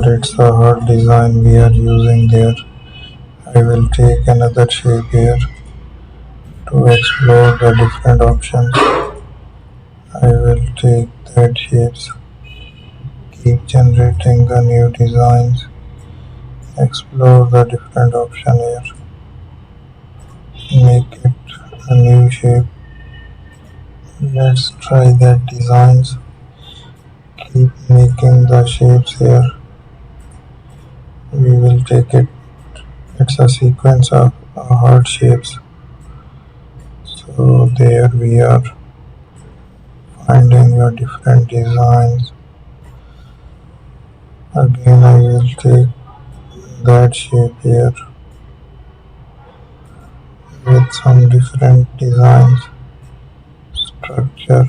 it's a heart design we are using there. I will take another shape here to explore the different options. I will take that shapes, keep generating the new designs, explore the different option here, make it a new shape. Let's try that designs, keep making the shapes here. We will take it, it's a sequence of heart shapes. So there we are finding your different designs. Again I will take that shape here with some different designs, structure,